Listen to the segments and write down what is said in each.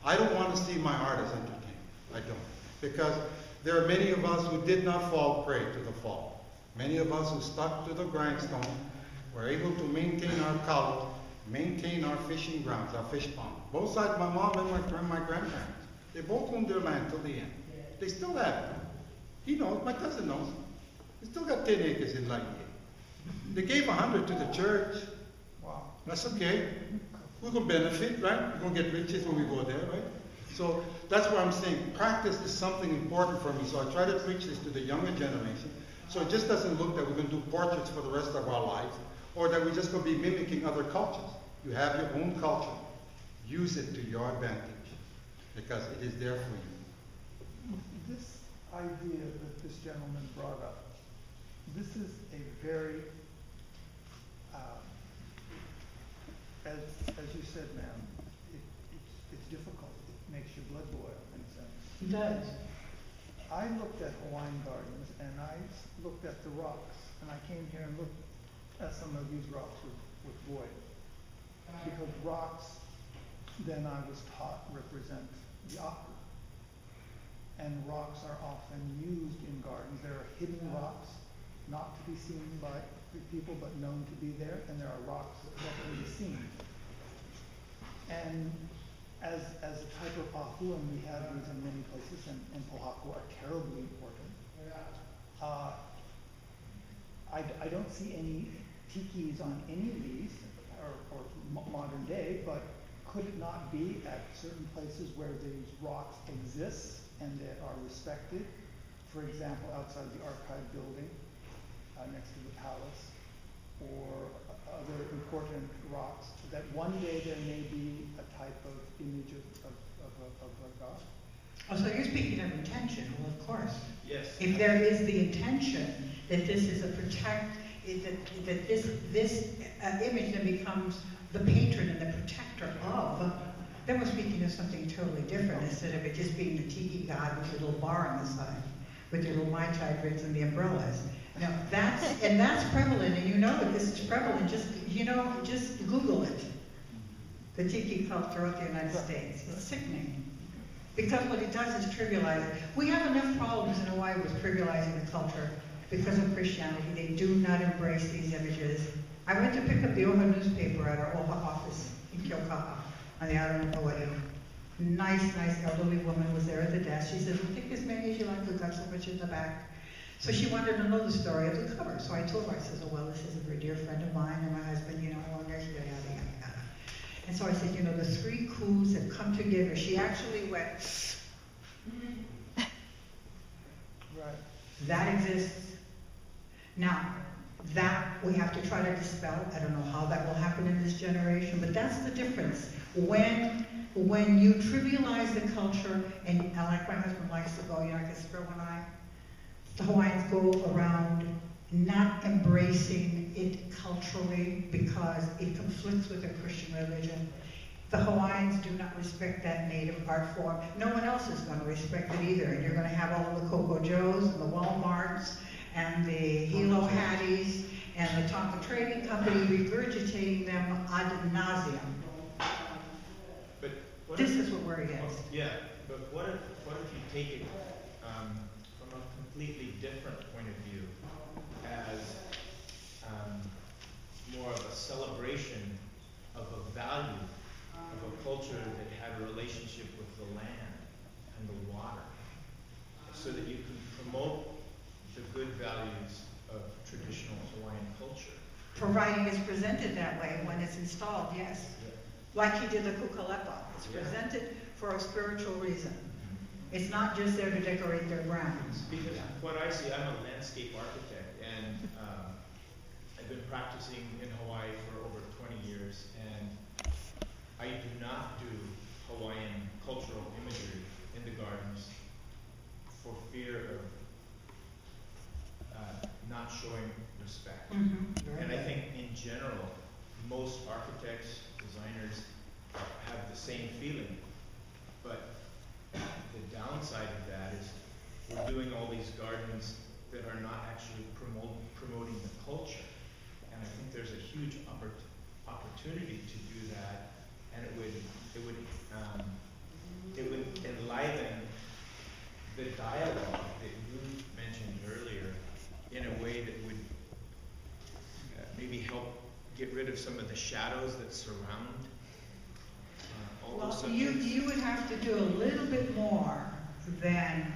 I don't want to see my artists entertained. I don't. Because there are many of us who did not fall prey to the fall. Many of us who stuck to the grindstone were able to maintain our color, maintain our fishing grounds, our fish pond. Both sides, my mom and my grandparents, they both owned their land till the end. They still have it. He knows, my cousin knows. They still got 10 acres in Lightgate. They gave 100 to the church. Wow. That's okay. We're going to benefit, right? We're going to get riches when we go there, right? So that's what I'm saying. Practice is something important for me. So I try to preach this to the younger generation. So it just doesn't look that we're going to do portraits for the rest of our lives, or that we're just going to be mimicking other cultures. You have your own culture. Use it to your advantage, because it is there for you. This idea that this gentleman brought up, this is a very, as you said, ma'am, it's difficult. It makes your blood boil in a sense. It does. I looked at Hawaiian gardens and I looked at the rocks, and I came here and looked at some of these rocks with void. Because rocks, then I was taught, represent the aqua. And rocks are often used in gardens. There are hidden rocks, not to be seen by people, but known to be there. And there are rocks that can be seen. And as a type of ahu'en, we have these in many places, and pohaku are terribly important. I don't see any tikis on any of these, or modern day, but could it not be at certain places where these rocks exist and that are respected? For example, outside the archive building, next to the palace, or other important rocks, that one day there may be a type of image of a god? Oh, so you're speaking of intention. Well, of course. Yes. If there is the intention that this is a that this image then becomes the patron and the protector of, then we're speaking of something totally different, instead of it just being the tiki god with your little bar on the side, with your little Mai Tai drinks and the umbrellas. Now that's prevalent, and you know that this is prevalent. Just Google it. The tiki cult throughout the United States. It's sickening. Because what it does is trivialize it. We have enough problems in Hawaii with trivializing the culture because of Christianity. They do not embrace these images. I went to pick up the Oha newspaper at our Oha office in Keauka'a on the island of Hawaii. Nice elderly woman was there at the desk. She says, well, pick as many as you like. We've got so much in the back. So she wanted to know the story of the cover. So I told her, I said, oh, well, this is a very dear friend of mine and my husband, and there's yada, yada, yada. And so I said, the three coups have come together. She actually went, Right. That exists. Now, that we have to try to dispel. I don't know how that will happen in this generation, but that's the difference. When you trivialize the culture, and like my husband likes to go, I can throw one eye. The Hawaiians go around not embracing it culturally because it conflicts with their Christian religion. The Hawaiians do not respect that native art form. No one else is going to respect it either. And you're going to have all the Coco Joes and the Walmarts and the Hilo Hatties and the Tonka Trading Company regurgitating them ad nauseum. But this is what we're against. Yeah, but what if you take it from a completely different point of view, as more of a celebration of a value of a culture that had a relationship with the land and the water, so that you can promote the good values of traditional Hawaiian culture. Providing it's presented that way when it's installed, yes. Yeah. Like he did the kukalepa. It's presented for a spiritual reason. It's not just there to decorate their grounds. Because what I see, I'm a landscape architect, and I've been practicing in Hawaii for over 20 years, and I do not do Hawaiian cultural imagery in the gardens for fear of not showing respect. Mm-hmm. And I think in general, most architects, designers have the same feeling. But the downside of that is we're doing all these gardens that are not actually promoting the culture. And I think there's a huge opportunity to do that, and it would the shadows that surround all those Well, you subjects? would have to do a little bit more than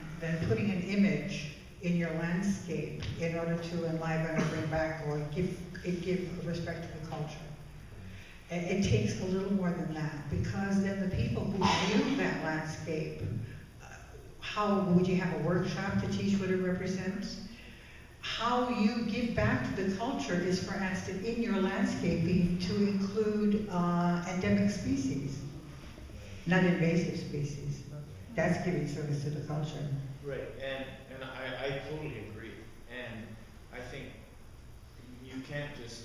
putting an image in your landscape in order to enliven or bring back or give respect to the culture. It takes a little more than that, because then the people who view that landscape, how would you have a workshop to teach what it represents? How you give back to the culture is, for instance, in your landscaping to include endemic species, not invasive species. That's giving service to the culture. Right, and I totally agree. And I think you can't just,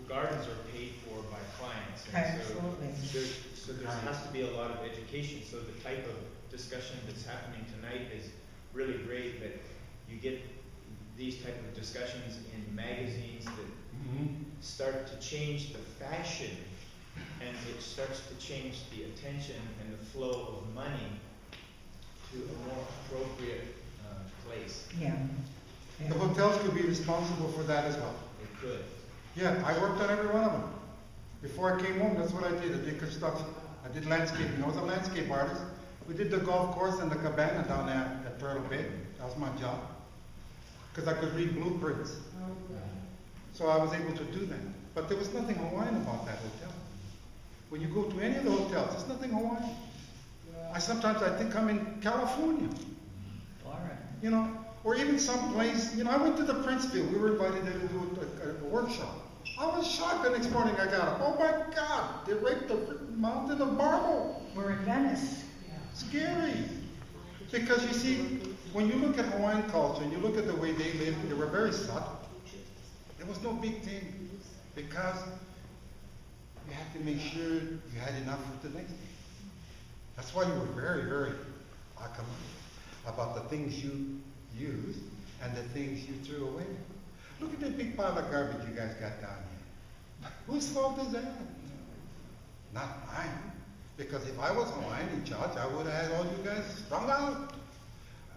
gardens are paid for by clients. And Absolutely. So there has to be a lot of education. So the type of discussion that's happening tonight is really great, that you get these type of discussions in magazines that start to change the fashion, and it starts to change the attention and the flow of money to a more appropriate place. Yeah. The hotels could be responsible for that as well. It could. Yeah, I worked on every one of them. Before I came home, that's what I did. I did construction. I did landscaping. I was a landscape artist. We did the golf course and the cabana down there at Turtle Bay. That was my job. Because I could read blueprints. So I was able to do that. But there was nothing Hawaiian about that hotel. When you go to any of the hotels, there's nothing Hawaiian. Sometimes I think I'm in California. All right. Or even someplace, I went to the Princeville. We were invited there to do a workshop. I was shocked the next morning I got up. Oh my God, they raped the mountain of marble. We're in Venice. Scary. Because you see, when you look at Hawaiian culture and you look at the way they lived, they were very subtle. There was no big thing, because you had to make sure you had enough for the next day. That's why you were very, very about the things you used and the things you threw away. Look at that big pile of garbage you guys got down here. Whose fault is that? Not mine. Because if I was Hawaiian in charge, I would have had all you guys strung out.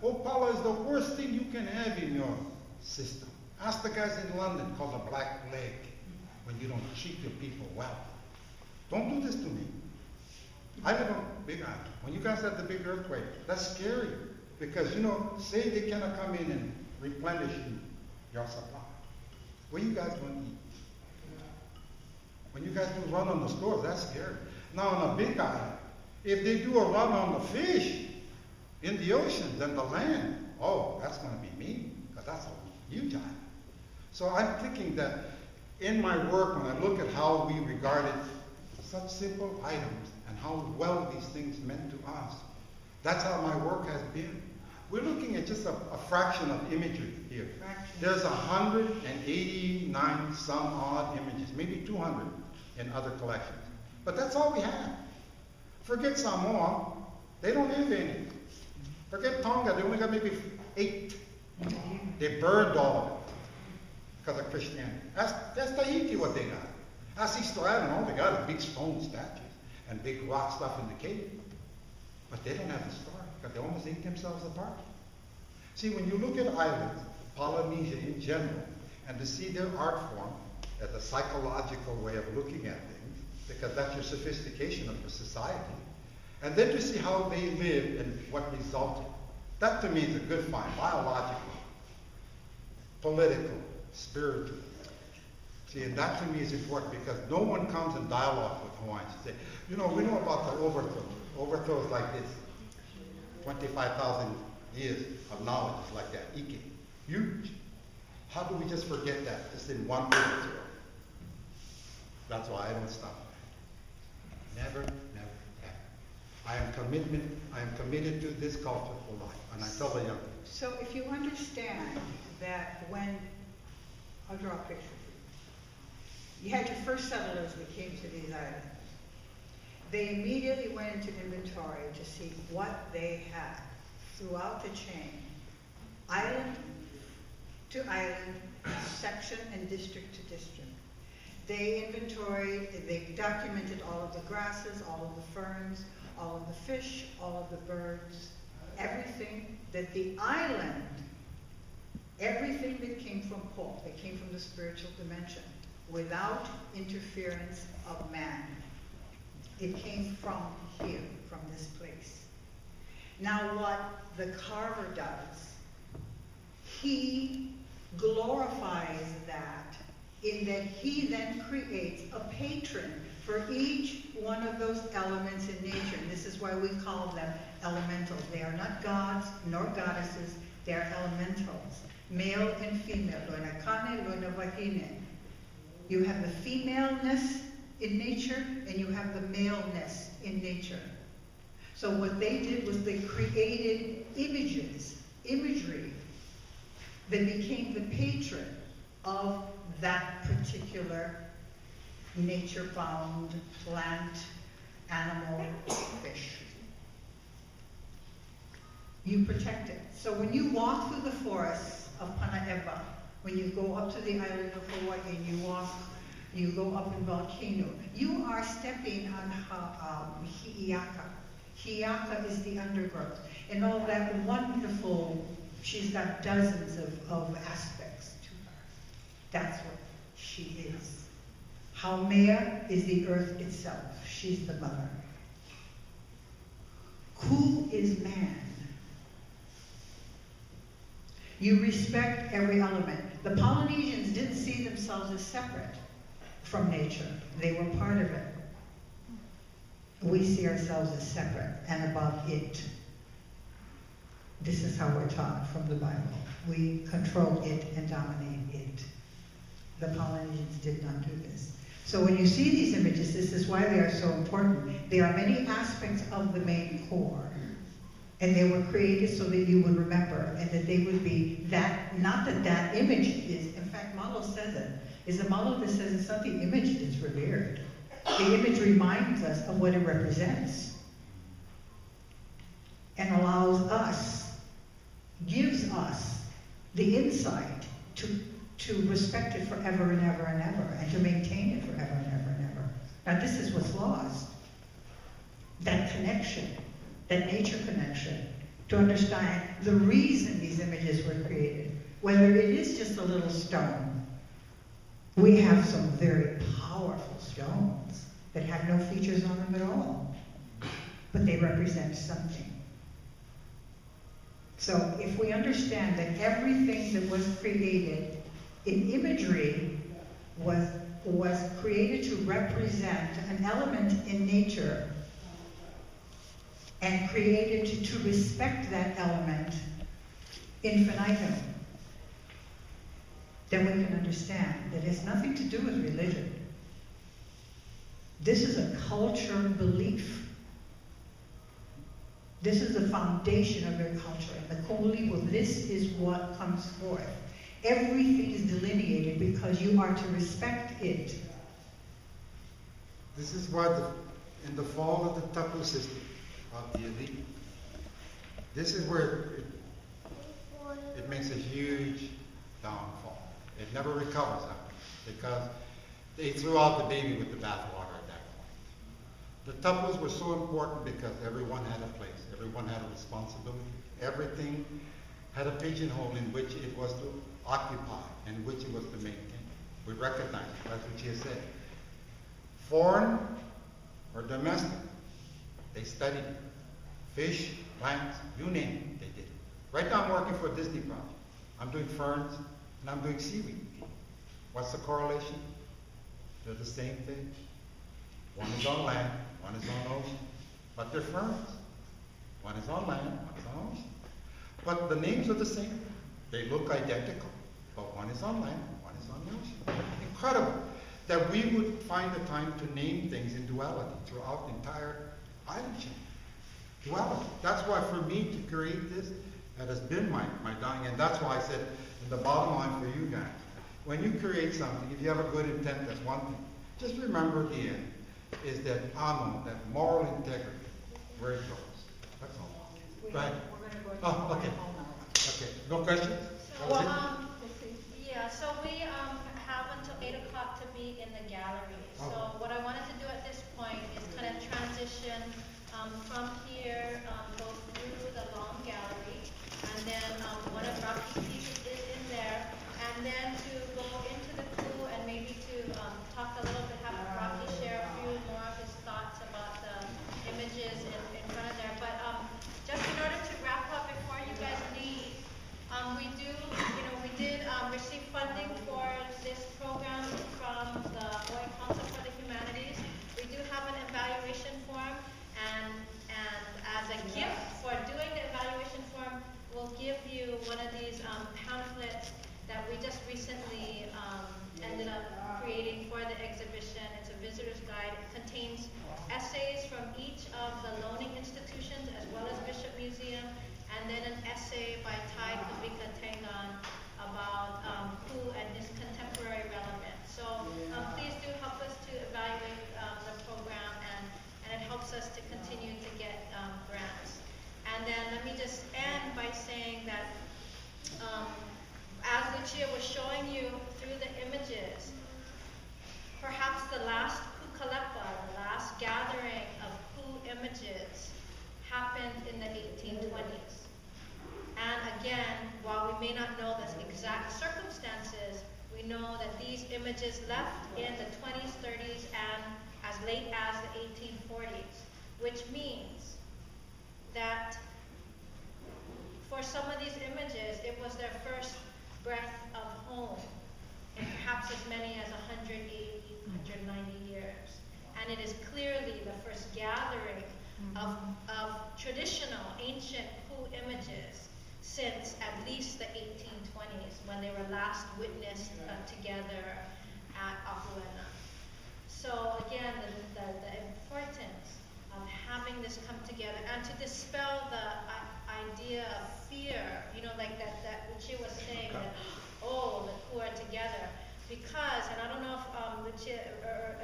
Opala is the worst thing you can have in your system. Ask the guys in London called a black plague when you don't treat your people well. Don't do this to me. I live on Big Island. When you guys had the big earthquake, that's scary. Because, say they cannot come in and replenish your supply. Where you guys going to eat? When you guys do run on the stores, that's scary. Now on a Big Island, if they do a run on the fish in the oceans and the land, that's going to be mean, because that's a huge island. So I'm thinking that in my work, when I look at how we regarded such simple items and how well these things meant to us, that's how my work has been. We're looking at just a fraction of imagery here. There's 189 some odd images, maybe 200 in other collections. But that's all we have. Forget Samoa, they don't have any. Forget Tonga, they only got maybe 8. They burned all of it because of Christianity. That's Tahiti what they got. That's Easter Island, all they got is big stone statues and big rock stuff in the cave. But they don't have the story, because they almost ate themselves apart. See, when you look at islands, Polynesia in general, and to see their art form as a psychological way of looking at things, because that's your sophistication of your society, and then to see how they lived and what resulted, that to me is a good find, biological, political, spiritual. See, and that to me is important, because no one comes in dialogue with Hawaiians and say, we know about the overthrows like this, 25,000 years of knowledge is like that, Ike, huge. How do we just forget that, just in one overthrow? That's why I don't stop. Never, never, ever. I am committed to this culture for life, and I tell the young people. So if you understand that when, I'll draw a picture for you. You had your first settlers that came to these islands. They immediately went into inventory to see what they had throughout the chain, island to island, section and district to district. They inventoried, they documented all of the grasses, all of the ferns, all of the fish, all of the birds, everything that the island, everything that came from Po, that came from the spiritual dimension, without interference of man. It came from here, from this place. Now what the carver does, he glorifies that in that he then creates a patron for each one of those elements in nature. And this is why we call them elementals. They are not gods nor goddesses, they are elementals. Male and female. You have the femaleness in nature and you have the maleness in nature. So what they did was they created imagery that became the patron of that particular nature-bound plant, animal, fish. You protect it. So when you walk through the forests of Panaeva, when you go up to the island of Hawaii and you go up in Volcano, you are stepping on Hi'iaka. Hi'iaka is the undergrowth. And all that wonderful, she's got dozens of aspects to her. That's what she is. Haumea is the earth itself. She's the mother. Who is man? You respect every element. The Polynesians didn't see themselves as separate from nature. They were part of it. We see ourselves as separate and above it. This is how we're taught from the Bible. We control it and dominate it. The Polynesians did not do this. So when you see these images, this is why they are so important. There are many aspects of the main core. And they were created so that you would remember and that they would be that, not that that image is, in fact, Malo says it, is a Malo that says it's not the image that's revered. The image reminds us of what it represents and allows us, gives us the insight to respect it forever and ever and ever and to maintain it forever and ever and ever. Now this is what's lost. That connection. That nature connection, to understand the reason these images were created. Whether it is just a little stone, we have some very powerful stones that have no features on them at all, but they represent something. So if we understand that everything that was created in imagery was created to represent an element in nature and created to respect that element infinitum, then we can understand that it has nothing to do with religion. This is a culture belief. This is the foundation of their culture. And the Kumulipo, this is what comes forth. Everything is delineated because you are to respect it. This is why in the fall of the tapu system, of the elite. This is where it makes a huge downfall. It never recovers after because they threw out the baby with the bathwater at that point. The tuples were so important because everyone had a place, everyone had a responsibility, everything had a pigeonhole in which it was to occupy and which it was to maintain. We recognize it, that's what she has said. Foreign or domestic, they studied fish, plants, you name it, they did it. Right now I'm working for a Disney project. I'm doing ferns and I'm doing seaweed. What's the correlation? They're the same thing. One is on land, one is on ocean. But they're ferns. One is on land, one is on ocean. But the names are the same. They look identical. But one is on land, one is on the ocean. Incredible that we would find the time to name things in duality throughout the entire island chain. Duality. That's why for me to create this, that has been my dying. And that's why I said in the bottom line for you guys, when you create something, if you have a good intent, that's one thing. Just remember at the end is that ano, that moral integrity, where it goes. That's all. Right. Oh, okay. Okay. No questions? So we have until 8 o'clock to be in the gallery. So what I wanted to do at this point is kind of transition from here, go through the long gallery, and then one of Rocky's pieces is in there, and then to go into the pool and maybe to and then an essay by Tai Kavika Tengan about Ku and his contemporary relevance. So please do help us to evaluate the program, and it helps us to continue to get grants. And then let me just end by saying that as Lucia was showing you through the images, perhaps the last Kukalepa, the last gathering of Ku images, happened in the 1820s. And again, while we may not know the exact circumstances, we know that these images left in the 20s, 30s, and as late as the 1840s, which means that for some of these images, it was their first breath of home in perhaps as many as 180, 190 years. And it is clearly the first gathering of traditional ancient Ku images since at least the 1820s, when they were last witnessed together at Ahu'ena. So again, the importance of having this come together and to dispel the idea of fear, you know, like that Lucia was saying, that, oh, the Ku are together. Because, and I don't know if Lucia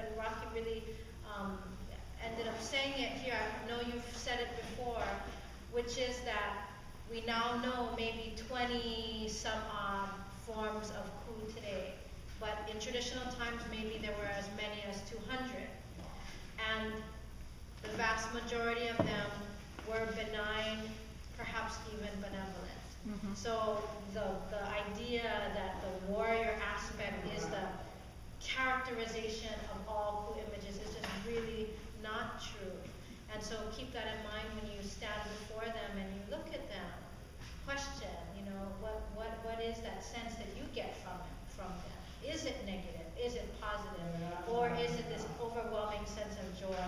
and Rocky really ended up saying it here, I know you've said it before, which is that we now know maybe 20 some odd forms of Ku today. But in traditional times, maybe there were as many as 200. And the vast majority of them were benign, perhaps even benevolent. So the idea that the warrior aspect is the characterization of all Ku images is just really not true. And so keep that in mind when you stand before them and you look at them. Question, you know, what is that sense that you get from them? Is it negative? Is it positive? Or is it this overwhelming sense of joy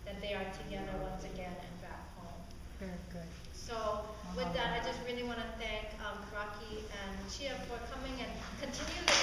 that they are together once again and back home? Very good. So with that, I just really want to thank Rocky and Lucia for coming and continue the